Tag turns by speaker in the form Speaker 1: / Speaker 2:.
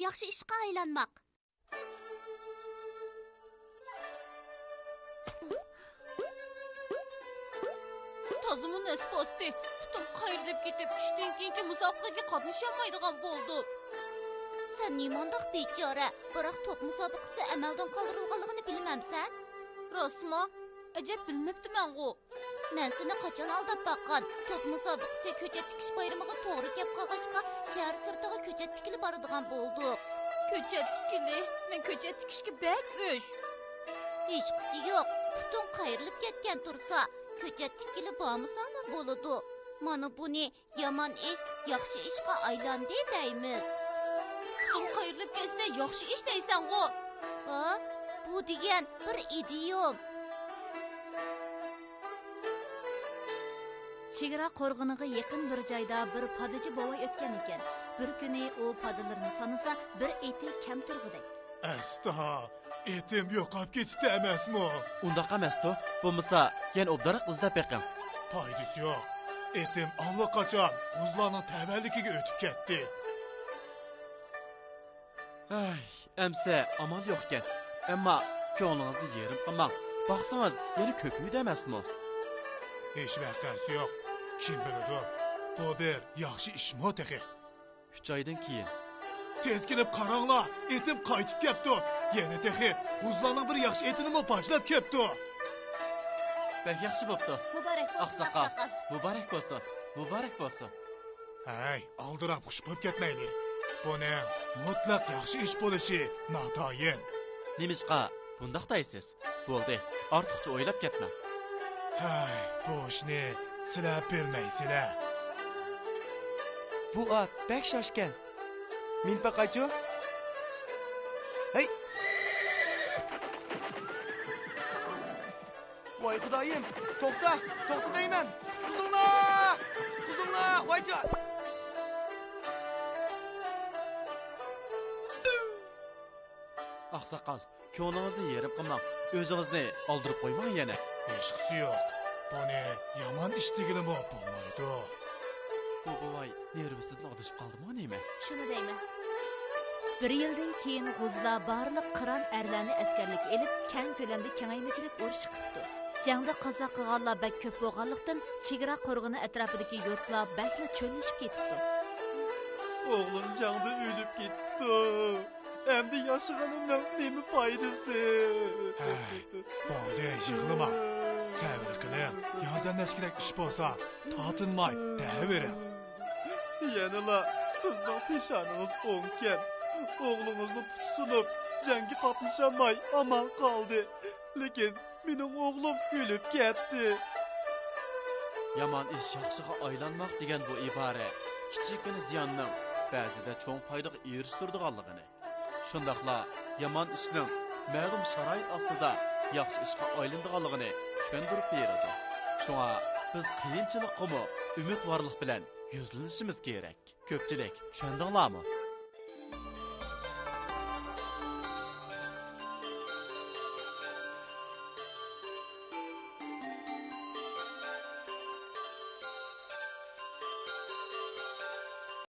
Speaker 1: yaxshi ishqa aylanmoq. Tazımın esposti, putum qayırlab ketib, ishdan keyingi musobaqaga qatnasholmaydigan bo'ldi. Sen nimandaq bechora, biroq top musobaqasi amaldan qoldirilganligini bilmamsan? Rostmi? Ajab bilmabdiman-ku. Men seni qachon aldab baqqan? Top musobaqasi ko'chat tikish bayramiga to'g'ri kelib qolg'achqa, shahar sirtiga ko'chat tikilib boradigan bo'ldik. Ko'chat tikili? Men ko'chat tikishga bak o'sh. Hech qisi yo'q. Putum qayrilib ketgan tursa, ko'chat tikilib bormasangmi bo'ladi. Mana buni yomon ish, yaxshi ishga aylandi deymiz. Putum qayrilib ketsa, yaxshi ish deysan-ku. Ha? Bu degan bir idiom.
Speaker 2: Chegara qo'rg'iniga yaqin bir joyda bir padachi bovoy o'tgan ekan. Bir kuni u padalarni sanasa, bir eti kam turg'idek.
Speaker 3: Asta, etim yo'qolib ketdi emasmi?
Speaker 4: Undaq emas-ku. Bo'lmasa, yana obdariq izlab beqing.
Speaker 3: Foydasi yo'q. Etim allaqachon o'zlarning tavalligiga o'tib ketdi.
Speaker 4: Ay, amsa amal yo'q ekan. Ammo ko'nglingizni yerim qilmang. Baqsangiz, yana ko'paydi emasmi?
Speaker 3: Hech vaqasi yo'q. Kim biladi? Bu bir yaxshi ishmi tehi?
Speaker 4: 3 oydan keyin.
Speaker 3: Tezkinib qaranglar, etim qaytib ketdi. Yana tehi o'zlarning bir yaxshi etini boshlab ketdi.
Speaker 4: Bak yaxshi bo'pti.
Speaker 1: Muborak bo'lsin.
Speaker 4: Oqsoqol. Muborak bo'lsin. Muborak bo'lsin.
Speaker 3: Hay, aldirab xush bo'lib ketmaylik. Buni mutlaq yaxshi ish bo'lishi notayin.
Speaker 4: Nimishqa bundaq deysiz? Bo'ldi. Ortiqcha o'ylab ketma.
Speaker 3: Hay, bu ishni silab bermaysizlar.
Speaker 5: Bu at bek shoshgan. Men faqatchu. Hey. Voy xudoyim, to'xta deyman. Quzunglar, voycha.
Speaker 4: Oqsoqol, ko'nglingizni yerim qilmang. O'zingizni oldirib qo'ymang yana.
Speaker 3: Hech qisi yo'q. Buni yomon ish degilimi bo'lmaydi.
Speaker 4: Bu bovoy nervisidan odishib qoldimi nima?
Speaker 2: Shuni deyman. Bir yildan keyin G'uzlar barliq qiron erlarni askarlikka elib, keng ko'lamda kengaymachilik urush chiqibdi. Jangda qazo qilganlar bak ko'p bo'lganlikdan chegara qo'rg'ini atrofidagi yurtlar bakla cho'llashib ketibdi.
Speaker 4: O'g'lim jangda o'lib ketdi. Endi yashaganimdan nima foydasi?
Speaker 3: Hay, bo'ldi, yig'lama. Sabr qiling. Yordamlash kerak ish bo'lsa, tortinmay davering.
Speaker 4: Yanala sizning peshoningiz o'ngkan. O'g'lingizni putsunib, jangga qatnashamay aman qoldi. Lekin mening o'g'lim o'lib ketdi. Yomon ish yaxshiga aylanmoq degan bu ibora kichikina ziyonning ba'zida cho'ng foydaga erishtirdiganligini. Shundaqla yomon ishning ma'lum sharoit ostida yaxshi ishga aylanadiganligini tushuntirib beradi. Shunga biz qiyinchilikqa umidvorlik bilan yuzlanishimiz kerak. Ko'pchilik tushundinglarmi?